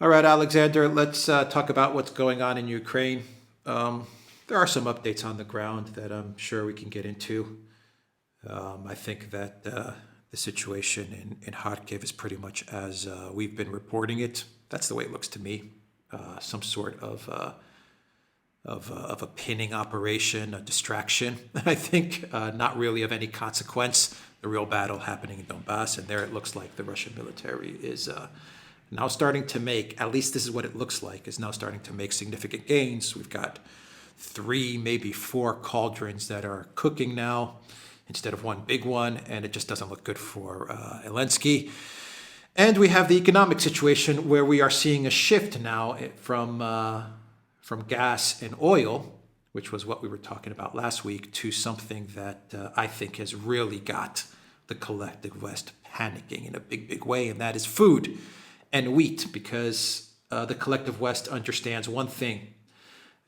All right, Alexander, let's talk about what's going on in Ukraine. There are some updates on the ground that I'm sure we can get into. I think that the situation in Kharkiv is pretty much as we've been reporting it. That's the way it looks to me. Some sort of a pinning operation, a distraction. I think not really of any consequence. The real battle happening in Donbass, and there it looks like the Russian military is now starting to make, at least this is what it looks like, is now starting to make significant gains. We've got 3, maybe 4 cauldrons that are cooking now instead of one big one, and it just doesn't look good for Zelensky. And we have the economic situation where we are seeing a shift now from gas and oil, which was what we were talking about last week, to something that I think has really got the collective West panicking in a big, big way, and that is food and wheat, because the collective West understands one thing,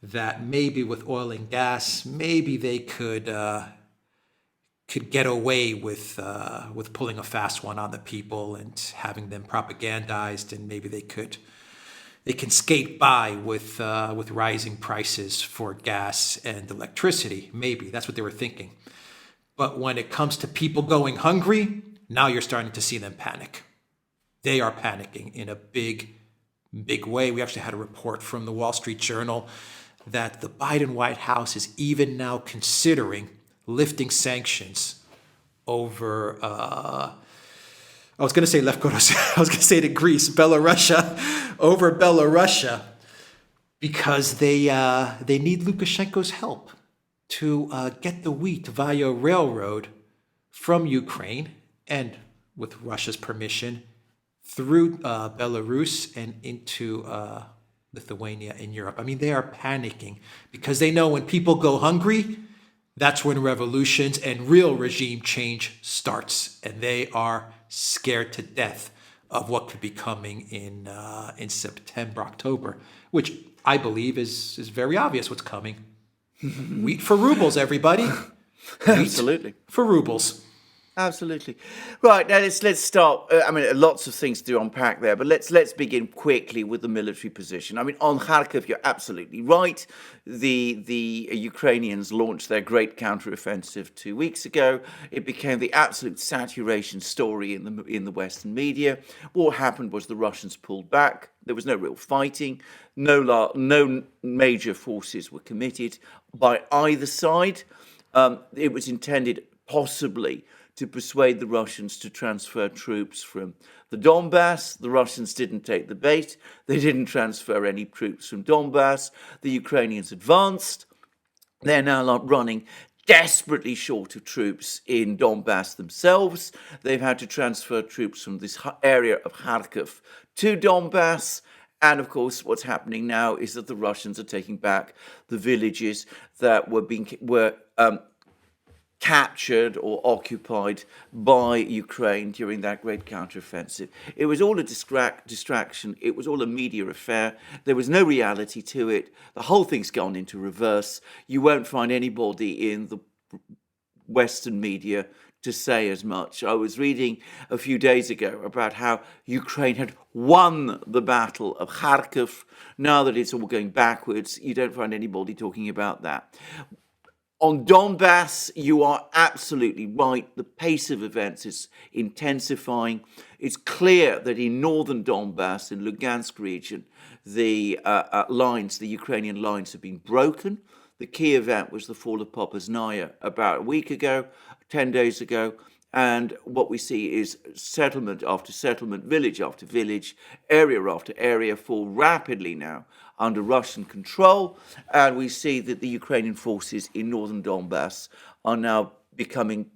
that maybe with oil and gas, maybe they could get away with pulling a fast one on the people and having them propagandized, and maybe they can skate by with rising prices for gas and electricity. Maybe that's what they were thinking. But when it comes to people going hungry, now you're starting to see them panic. They are panicking in a big, big way. We actually had a report from the Wall Street Journal that the Biden White House is even now considering lifting sanctions over, I was going to say Lefkoros, I was going to say to Greece, Belarusia, over Belarusia, because they need Lukashenko's help to get the wheat via railroad from Ukraine and with Russia's permission through Belarus and into Lithuania in Europe. I mean, they are panicking because they know when people go hungry, that's when revolutions and real regime change starts. And they are scared to death of what could be coming in September, October, which I believe is very obvious what's coming. Wheat for rubles, everybody. Absolutely. For rubles. Absolutely. Right, now let's start. Lots of things to unpack there, but let's begin quickly with the military position. I mean, on Kharkiv, you're absolutely right. The Ukrainians launched their great counteroffensive 2 weeks ago. It became the absolute saturation story in the Western media. What happened was the Russians pulled back. There was no real fighting. No major forces were committed by either side. It was intended possibly to persuade the Russians to transfer troops from the Donbass. The Russians didn't take the bait. They didn't transfer any troops from Donbass. The Ukrainians advanced. They're now running desperately short of troops in Donbass themselves. They've had to transfer troops from this area of Kharkiv to Donbass. And of course, what's happening now is that the Russians are taking back the villages that were captured or occupied by Ukraine during that great counteroffensive. It was all a distraction. It was all a media affair. There was no reality to it. The whole thing's gone into reverse. You won't find anybody in the Western media to say as much. I was reading a few days ago about how Ukraine had won the battle of Kharkiv. Now that it's all going backwards, you don't find anybody talking about that. On Donbass, you are absolutely right. The pace of events is intensifying. It's clear that in northern Donbass, in Lugansk region, the Ukrainian lines have been broken. The key event was the fall of Popasnaya about a week ago, 10 days ago. And what we see is settlement after settlement, village after village, area after area fall rapidly now under Russian control. And we see that the Ukrainian forces in northern Donbass are now becoming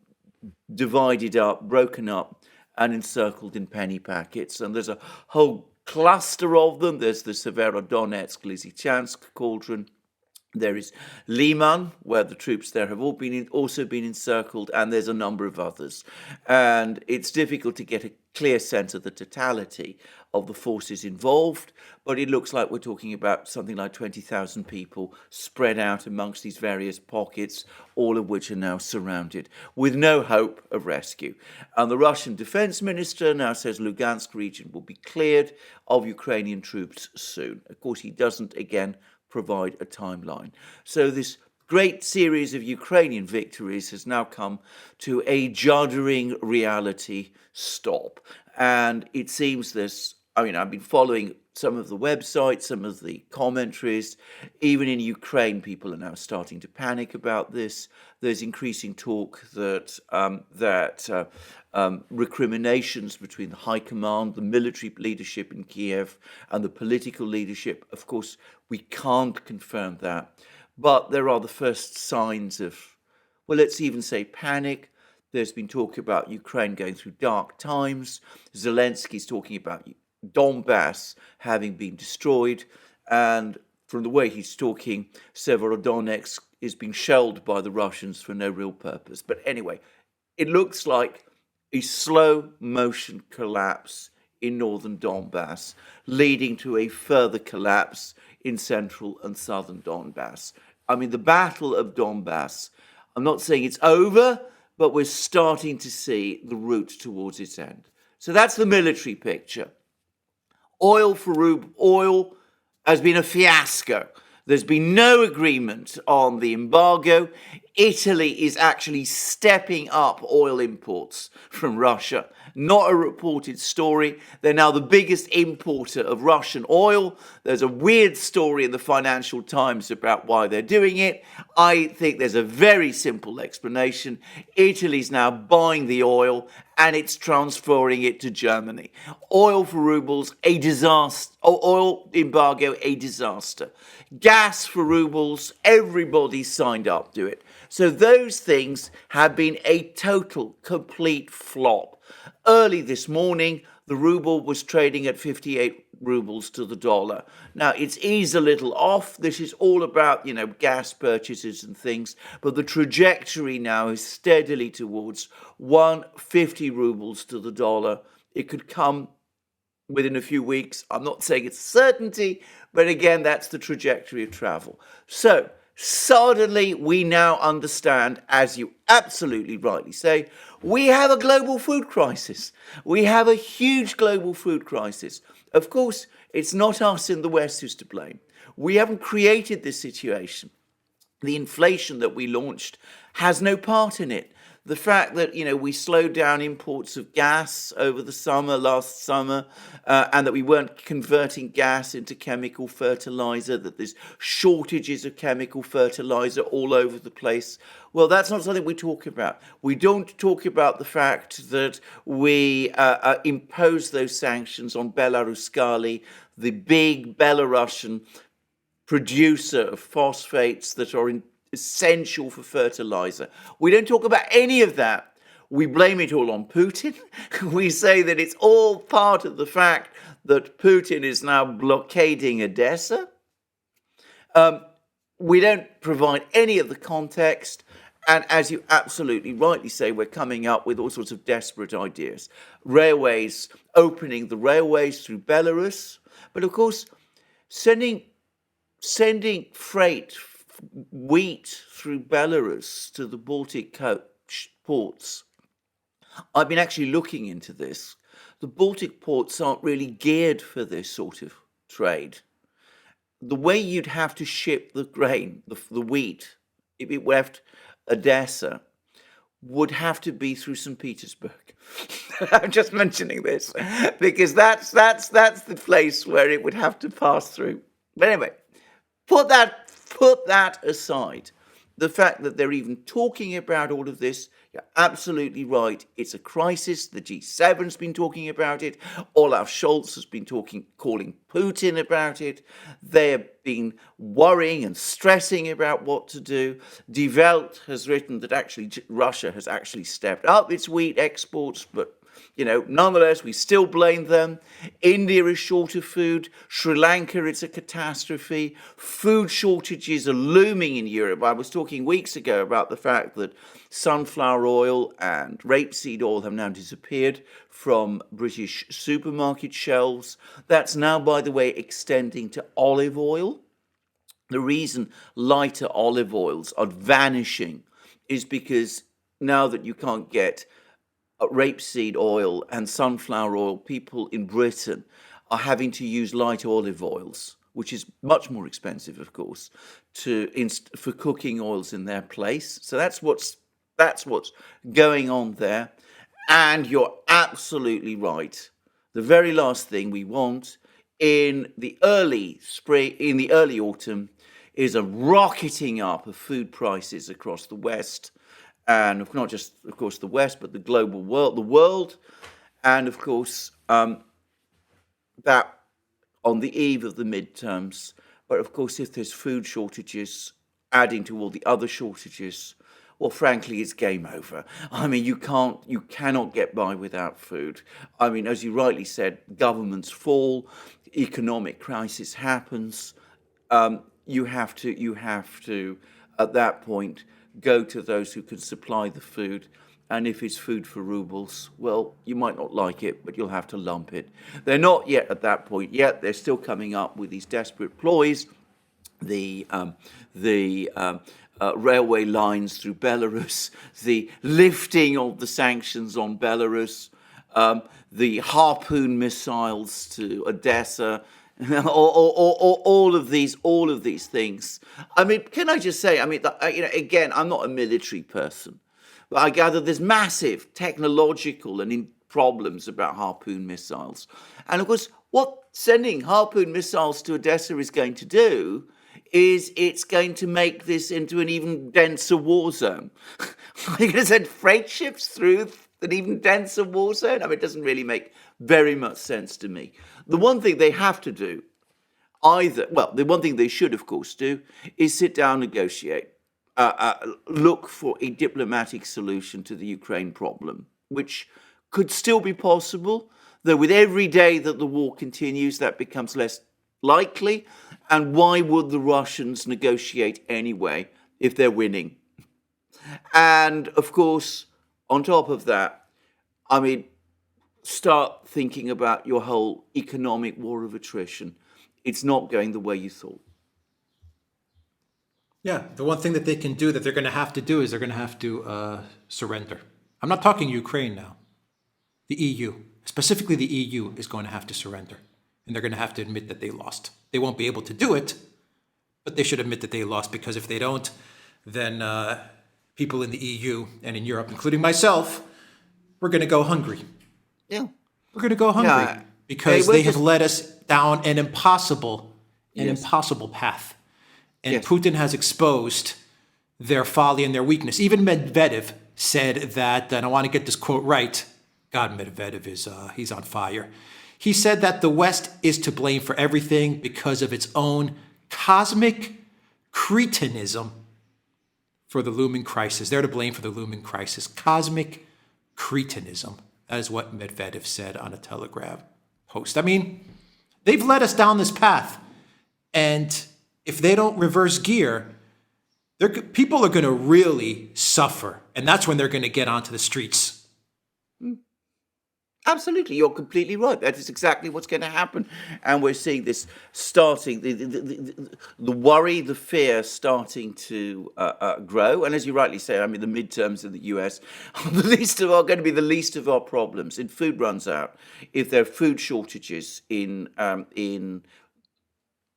divided up, broken up, and encircled in penny packets. And there's a whole cluster of them. There's the Severodonetsk, Lysychansk cauldron. There is Liman, where the troops there have also been encircled, and there's a number of others. And it's difficult to get a clear sense of the totality of the forces involved, but it looks like we're talking about something like 20,000 people spread out amongst these various pockets, all of which are now surrounded with no hope of rescue. And the Russian defense minister now says Lugansk region will be cleared of Ukrainian troops soon. Of course, he doesn't, again, provide a timeline. So this great series of Ukrainian victories has now come to a juddering reality stop. And it seems this, I've been following some of the websites, some of the commentaries. Even in Ukraine, people are now starting to panic about this. There's increasing talk that recriminations between the high command, the military leadership in Kiev, and the political leadership. Of course, we can't confirm that. But there are the first signs of, well, let's even say panic. There's been talk about Ukraine going through dark times. Zelensky's talking about Donbass having been destroyed. And from the way he's talking, Severodonetsk is being shelled by the Russians for no real purpose. But anyway, it looks like a slow motion collapse in northern Donbass, leading to a further collapse in central and southern Donbass. The Battle of Donbass, I'm not saying it's over, but we're starting to see the route towards its end. So that's the military picture. Oil has been a fiasco. There's been no agreement on the embargo. Italy is actually stepping up oil imports from Russia. Not a reported story. They're now the biggest importer of Russian oil. There's a weird story in the Financial Times about why they're doing it. I think there's a very simple explanation. Italy's now buying the oil and it's transferring it to Germany. Oil for rubles, a disaster. Oil embargo, a disaster. Gas for rubles, everybody signed up to it. So those things have been a total, complete flop. Early this morning, the ruble was trading at 58 rubles to the dollar. Now, it's eased a little off. This is all about, gas purchases and things. But the trajectory now is steadily towards 150 rubles to the dollar. It could come within a few weeks. I'm not saying it's certainty, but again, that's the trajectory of travel. So suddenly we now understand, as you absolutely rightly say, we have a global food crisis. We have a huge global food crisis. Of course, it's not us in the West who's to blame. We haven't created this situation. The inflation that we launched has no part in it. The fact that, we slowed down imports of gas over the summer, last summer, and that we weren't converting gas into chemical fertilizer, that there's shortages of chemical fertilizer all over the place. Well, that's not something we talk about. We don't talk about the fact that we imposed those sanctions on Belaruskali, the big Belarusian producer of phosphates that are essential for fertilizer. We don't talk about any of that. We blame it all on Putin. We say that it's all part of the fact that Putin is now blockading Odessa. We don't provide any of the context. And as you absolutely rightly say, we're coming up with all sorts of desperate ideas. Railways, opening the railways through Belarus. But of course, sending freight, wheat through Belarus to the Baltic ports. I've been actually looking into this. The Baltic ports aren't really geared for this sort of trade. The way you'd have to ship the grain, the wheat, if it left Odessa, would have to be through St. Petersburg. I'm just mentioning this because that's the place where it would have to pass through. But anyway, put that aside. The fact that they're even talking about all of this, you're absolutely right. It's a crisis. The G7's been talking about it. Olaf Scholz has been calling Putin about it. They have been worrying and stressing about what to do. Die Welt has written that actually Russia has actually stepped up its wheat exports, but Nonetheless, we still blame them. India is short of food. Sri Lanka, it's a catastrophe. Food shortages are looming in Europe. I was talking weeks ago about the fact that sunflower oil and rapeseed oil have now disappeared from British supermarket shelves. That's now, by the way, extending to olive oil. The reason lighter olive oils are vanishing is because now that you can't get rapeseed oil and sunflower oil, people in Britain are having to use light olive oils, which is much more expensive, of course, for cooking oils in their place. So that's what's going on there. And you're absolutely right. The very last thing we want in the early spring, in the early autumn, is a rocketing up of food prices across the West. And not just, of course, the West, but the global world. And, of course, that on the eve of the midterms. But, of course, if there's food shortages adding to all the other shortages, well, frankly, it's game over. I mean, you cannot get by without food. I mean, as you rightly said, governments fall, economic crisis happens. You have to, at that point, go to those who can supply the food. And if it's food for rubles, well, you might not like it, but you'll have to lump it. They're not yet at that point yet. They're still coming up with these desperate ploys. The railway lines through Belarus, the lifting of the sanctions on Belarus, the Harpoon missiles to Odessa, all of these things. I mean, can I just say? I mean, again, I'm not a military person, but I gather there's massive technological and problems about Harpoon missiles, and of course, what sending Harpoon missiles to Odessa is going to do is it's going to make this into an even denser war zone. Are you going to send freight ships through an even denser war zone? I mean, it doesn't really make very much sense to me. The one thing they have to do, the one thing they should, of course, do is sit down, negotiate, look for a diplomatic solution to the Ukraine problem, which could still be possible, though with every day that the war continues, that becomes less likely. And why would the Russians negotiate anyway if they're winning? And of course, on top of that, I mean, start thinking about your whole economic war of attrition. It's not going the way you thought. Yeah, the one thing that they can do that they're going to have to do is they're going to have to surrender. I'm not talking Ukraine now. The EU, specifically the EU, is going to have to surrender. And they're going to have to admit that they lost. They won't be able to do it, but they should admit that they lost, because if they don't, then people in the EU and in Europe, including myself, we're going to go hungry. Yeah. We're going to go hungry because they have led us down an impossible path. And Putin has exposed their folly and their weakness. Even Medvedev said that, and I want to get this quote right. God, Medvedev he's on fire. He said that the West is to blame for everything because of its own cosmic cretinism for the looming crisis. They're to blame for the looming crisis. Cosmic cretinism. That is what Medvedev said on a Telegram post. I mean, they've led us down this path. And if they don't reverse gear, people are going to really suffer. And that's when they're going to get onto the streets. Absolutely, you're completely right. That is exactly what's going to happen. And we're seeing this starting, the worry, the fear starting to grow. And as you rightly say, I mean, the midterms in the US are going to be the least of our problems. If food runs out, if there are food shortages in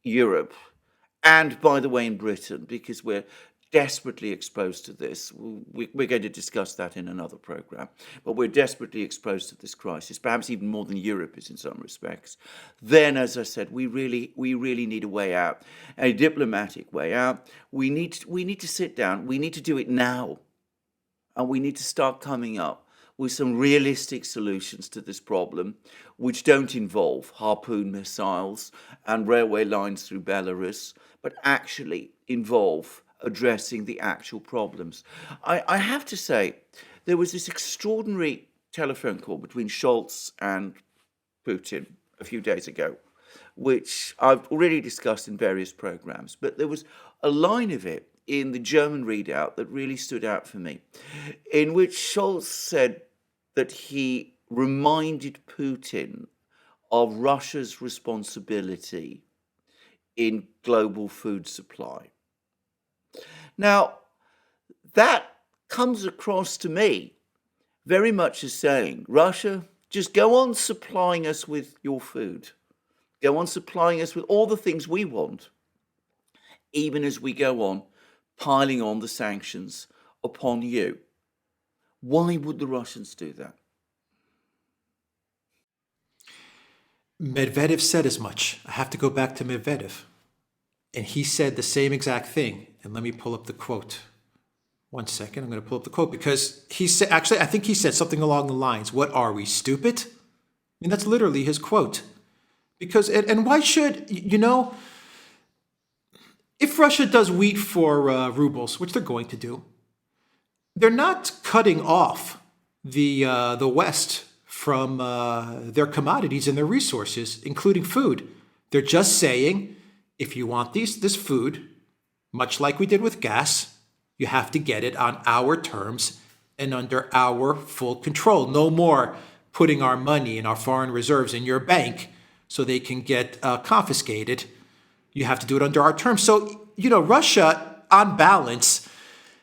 Europe, and by the way, in Britain, because we're desperately exposed to this. We're going to discuss that in another program, but we're desperately exposed to this crisis, perhaps even more than Europe is in some respects. Then, as I said, we really need a way out, a diplomatic way out. We need to sit down. We need to do it now, and we need to start coming up with some realistic solutions to this problem, which don't involve Harpoon missiles and railway lines through Belarus, but actually involve addressing the actual problems. I have to say, there was this extraordinary telephone call between Scholz and Putin a few days ago, which I've already discussed in various programs, but there was a line of it in the German readout that really stood out for me, in which Scholz said that he reminded Putin of Russia's responsibility in global food supply. Now, that comes across to me very much as saying, Russia, just go on supplying us with your food. Go on supplying us with all the things we want, even as we go on piling on the sanctions upon you. Why would the Russians do that? Medvedev said as much. I have to go back to Medvedev. And he said the same exact thing. And let me pull up the quote. One second, I'm going to pull up the quote because he said, actually, I think he said something along the lines, what are we, stupid? I mean, that's literally his quote. Because, and why should, if Russia does wheat for rubles, which they're going to do, they're not cutting off the West from their commodities and their resources, including food. They're just saying, if you want this food, much like we did with gas, you have to get it on our terms and under our full control. No more putting our money and our foreign reserves in your bank so they can get confiscated. You have to do it under our terms. So, Russia, on balance,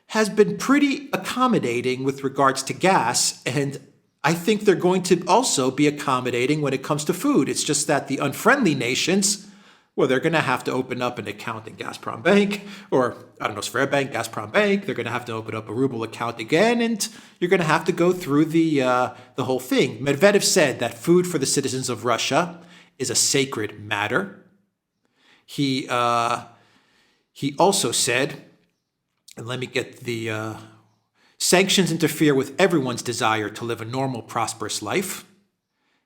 has been pretty accommodating with regards to gas. And I think they're going to also be accommodating when it comes to food. It's just that the unfriendly nations, well, they're going to have to open up an account in Gazprom Bank, or I don't know, Sberbank, Gazprom Bank. They're going to have to open up a ruble account again, and you're going to have to go through the whole thing. Medvedev said that food for the citizens of Russia is a sacred matter. He also said, and let me get the sanctions interfere with everyone's desire to live a normal, prosperous life.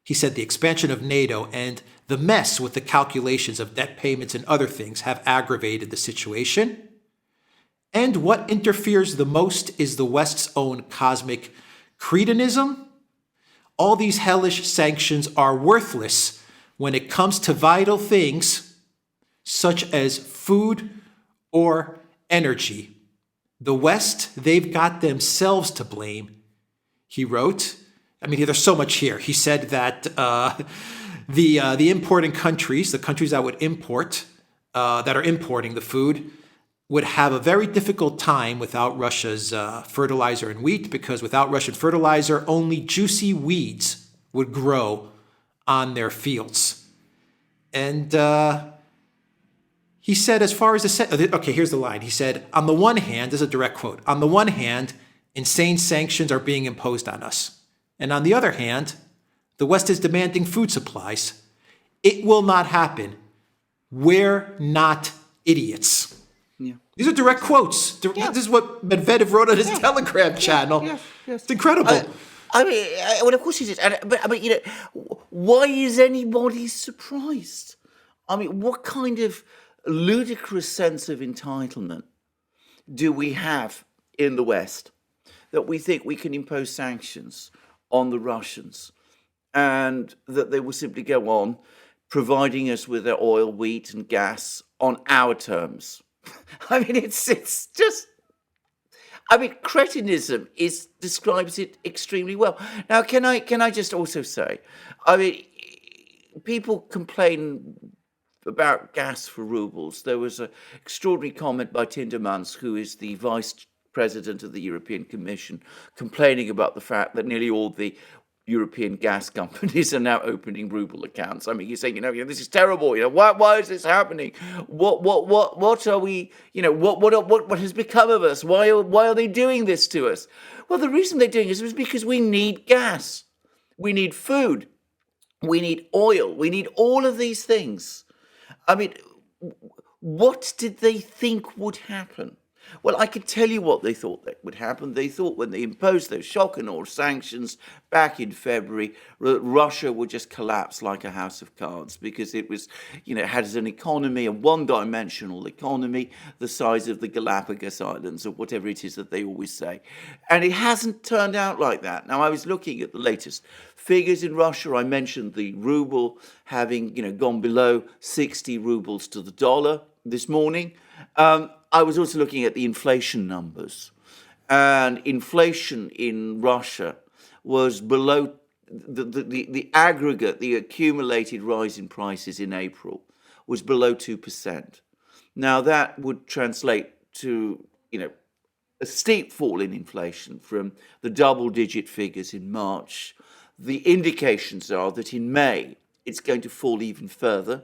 He said the expansion of NATO and the mess with the calculations of debt payments and other things have aggravated the situation. And what interferes the most is the West's own cosmic cretinism. All these hellish sanctions are worthless when it comes to vital things such as food or energy. The West, they've got themselves to blame, he wrote. I mean, there's so much here. He said that the importing countries, the countries that would import, that are importing the food, would have a very difficult time without Russia's fertilizer and wheat, because without Russian fertilizer, only juicy weeds would grow on their fields. And he said, as far as okay, here's the line. He said, on the one hand, this is a direct quote, on the one hand, insane sanctions are being imposed on us. And on the other hand, the West is demanding food supplies. It will not happen. We're not idiots. Yeah. These are direct quotes. Yeah. This is what Medvedev wrote on his Telegram channel. Yes. It's incredible. Well, of course it is. But why is anybody surprised? I mean, what kind of ludicrous sense of entitlement do we have in the West that we think we can impose sanctions on the Russians and that they will simply go on providing us with their oil, wheat and gas on our terms? I mean, it's just, cretinism describes it extremely well. Now, can I just also say, people complain about gas for rubles. There was an extraordinary comment by Tindemans, who is the vice president of the European Commission, complaining about the fact that nearly all the European gas companies are now opening ruble accounts. I mean, you're saying, this is terrible. Why is this happening? What are we? What has become of us? Why are they doing this to us? Well, the reason they're doing this is because we need gas, we need food, we need oil, we need all of these things. I mean, what did they think would happen? Well, I can tell you what they thought that would happen. They thought when they imposed those shock and awe sanctions back in February, Russia would just collapse like a house of cards because it was, it had an economy, a one-dimensional economy, the size of the Galapagos Islands or whatever it is that they always say. And it hasn't turned out like that. Now, I was looking at the latest figures in Russia. I mentioned the ruble having, gone below 60 rubles to the dollar this morning. I was also looking at the inflation numbers, and inflation in Russia was below the aggregate, the accumulated rise in prices in April was below 2%. Now that would translate to, a steep fall in inflation from the double-digit figures in March. The indications are that in May it's going to fall even further,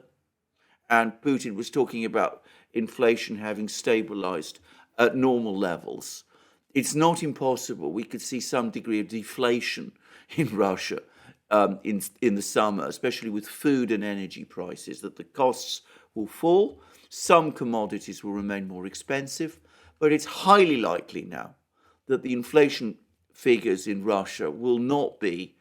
and Putin was talking about inflation having stabilized at normal levels. It's not impossible. We could see some degree of deflation in Russia in the summer, especially with food and energy prices, that the costs will fall. Some commodities will remain more expensive, but it's highly likely now that the inflation figures in Russia will not be,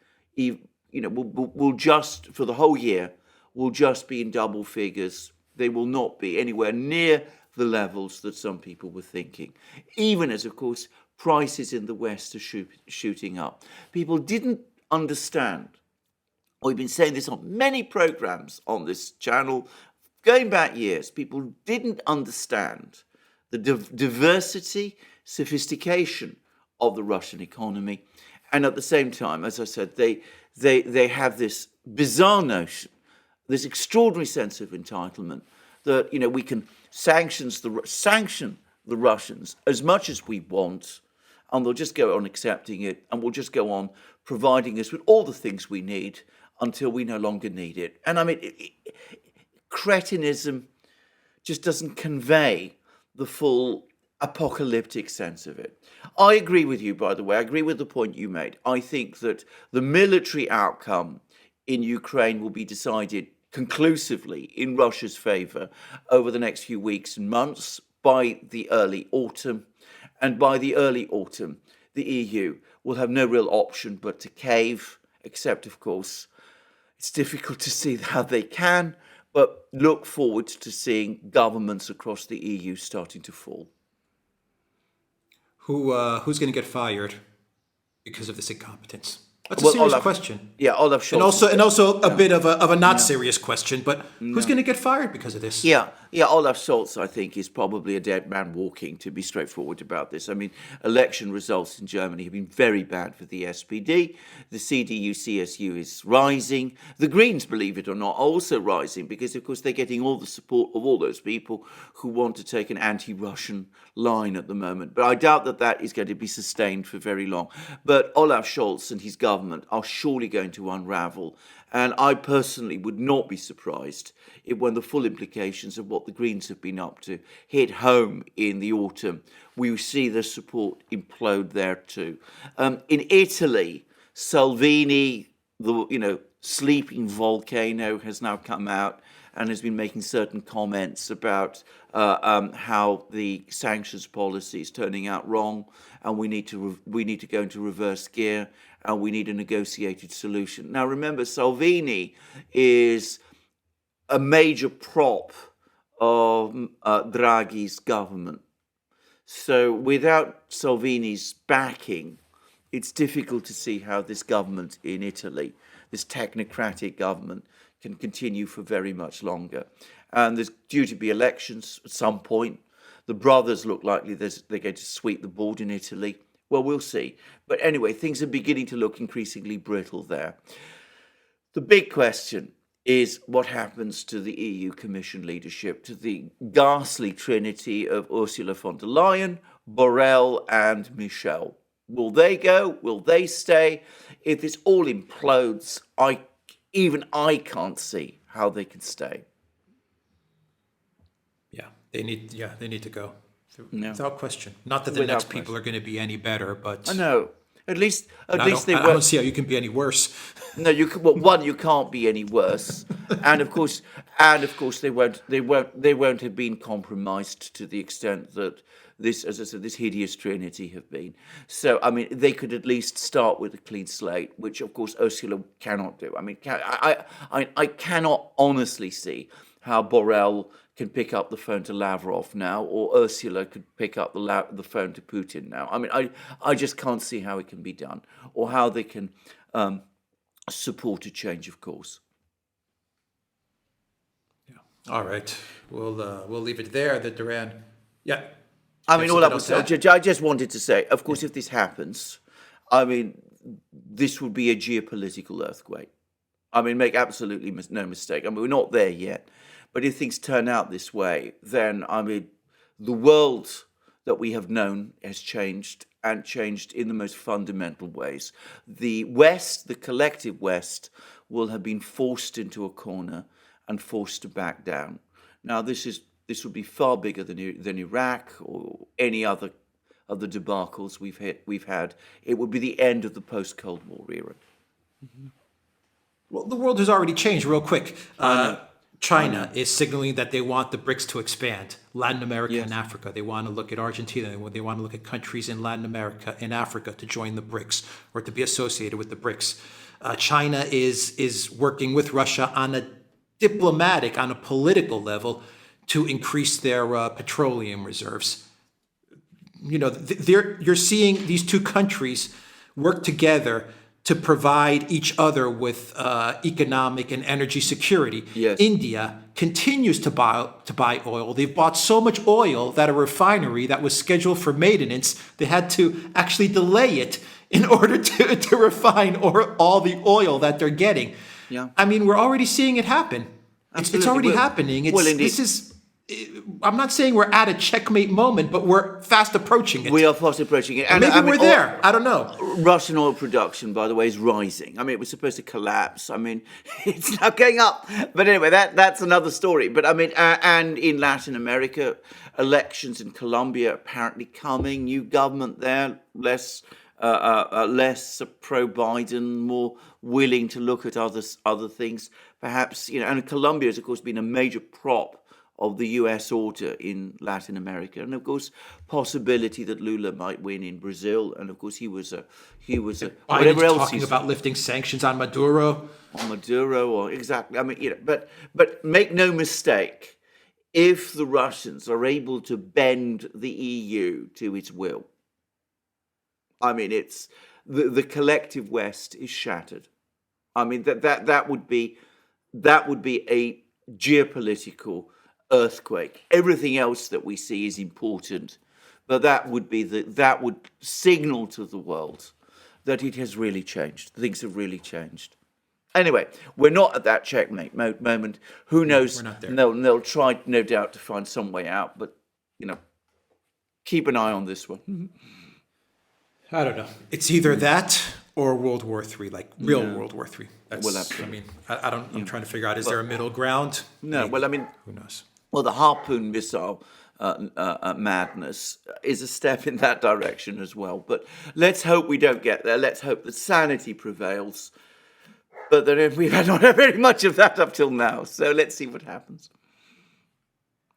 will just, for the whole year, will just be in double figures. They will not be anywhere near the levels that some people were thinking, even as, of course, prices in the West are shooting up. People didn't understand. We've been saying this on many programs on this channel, going back years. People didn't understand the diversity, sophistication of the Russian economy. And at the same time, as I said, they have this bizarre notion, this extraordinary sense of entitlement that, we can sanction the Russians as much as we want, and they'll just go on accepting it, and we'll just go on providing us with all the things we need until we no longer need it. And I mean, cretinism just doesn't convey the full apocalyptic sense of it. I agree with you, by the way. I agree with the point you made. I think that the military outcome in Ukraine will be decided conclusively in Russia's favor over the next few weeks and months by the early autumn. And by the early autumn, the EU will have no real option but to cave, except, of course, it's difficult to see how they can, but look forward to seeing governments across the EU starting to fall. Who's going to get fired because of this incompetence? That's a serious question. Yeah, Olaf Scholz. And also a bit of a not serious question, but who's going to get fired because of this? Yeah, Olaf Scholz, I think, is probably a dead man walking, to be straightforward about this. I mean, election results in Germany have been very bad for the SPD. The CDU-CSU is rising. The Greens, believe it or not, are also rising because, of course, they're getting all the support of all those people who want to take an anti-Russian line at the moment. But I doubt that that is going to be sustained for very long. But Olaf Scholz and his government are surely going to unravel. And I personally would not be surprised if, when the full implications of what the Greens have been up to hit home in the autumn, we see the support implode there too. In Italy, Salvini, the sleeping volcano, has now come out and has been making certain comments about how the sanctions policy is turning out wrong, and we need to go into reverse gear, and we need a negotiated solution. Now, remember, Salvini is a major prop of Draghi's government. So without Salvini's backing, it's difficult to see how this government in Italy, this technocratic government, can continue for very much longer. And there's due to be elections at some point. The brothers look likely they're going to sweep the board in Italy. Well, we'll see. But anyway, things are beginning to look increasingly brittle there. The big question is what happens to the EU Commission leadership, to the ghastly trinity of Ursula von der Leyen, Borrell and Michel. Will they go? Will they stay? If this all implodes, even I can't see how they can stay. They need to go. No. Without question. Not that the next people are going to be any better, but I know. At least they I were. don't see how you can be any worse. No, well, one, you can't be any worse, and of course, they won't have been compromised to the extent that this, as I said, this hideous trinity have been. So, I mean, they could at least start with a clean slate, which of course Ursula cannot do. I mean, I cannot honestly see how Borrell can pick up the phone to Lavrov now, or Ursula could pick up the phone to Putin now. I mean, I just can't see how it can be done, or how they can support a change of course. Yeah. All right. We'll leave it there. The Duran. Yeah. I mean, all I was. Something else I just wanted to say, of course, if this happens, I mean, this would be a geopolitical earthquake. I mean, make absolutely no mistake. I mean, we're not there yet. But if things turn out this way, then, I mean, the world that we have known has changed, and changed in the most fundamental ways. The West, the collective West, will have been forced into a corner and forced to back down. Now, this would be far bigger than Iraq or any other of the debacles we've had. It would be the end of the post-Cold War era. Mm-hmm. Well, the world has already changed real quick. China is signaling that they want the BRICS to expand. Latin America and Africa. They want to look at Argentina. They want to look at countries in Latin America and Africa to join the BRICS or to be associated with the BRICS. China is working with Russia on a diplomatic, on a political level, to increase their petroleum reserves. You know, you're seeing these two countries work together to provide each other with economic and energy security. Yes. India continues to buy oil. They've bought so much oil that a refinery that was scheduled for maintenance, they had to actually delay it in order to refine all the oil that they're getting. Yeah. I mean, we're already seeing it happen. It's already happening. I'm not saying we're at a checkmate moment, but we're fast approaching it. We are fast approaching it. And maybe we're there. I don't know. Russian oil production, by the way, is rising. I mean, it was supposed to collapse. I mean, it's now going up. But anyway, that's another story. But I mean, and in Latin America, elections in Colombia apparently coming. New government there, less pro-Biden, more willing to look at other things. Perhaps, you know, and Colombia has, of course, been a major prop of the US order in Latin America, and of course, possibility that Lula might win in Brazil, and of course, he was a whatever else talking about lifting sanctions on Maduro. Or exactly. I mean, you know, but make no mistake, if the Russians are able to bend the EU to its will, I mean, it's the collective West is shattered. I mean, that would be a geopolitical earthquake. Everything else that we see is important, but that would signal to the world that it has really changed. Things have really changed. Anyway, we're not at that checkmate moment. Who knows? We're not there. They'll try, no doubt, to find some way out, but you know, keep an eye on this one. I don't know. It's either that or World War III, like real World War III. Well, absolutely. I don't. I'm trying to figure out: is there a middle ground? No. Maybe. Well, I mean, Who knows? well, the Harpoon missile madness is a step in that direction as well. But let's hope we don't get there. Let's hope that sanity prevails. But then we've not had very much of that up till now. So let's see what happens.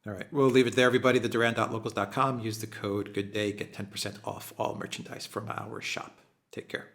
All right. We'll leave it there, everybody. The Duran.locals.com. Use the code GOODDAY. Get 10% off all merchandise from our shop. Take care.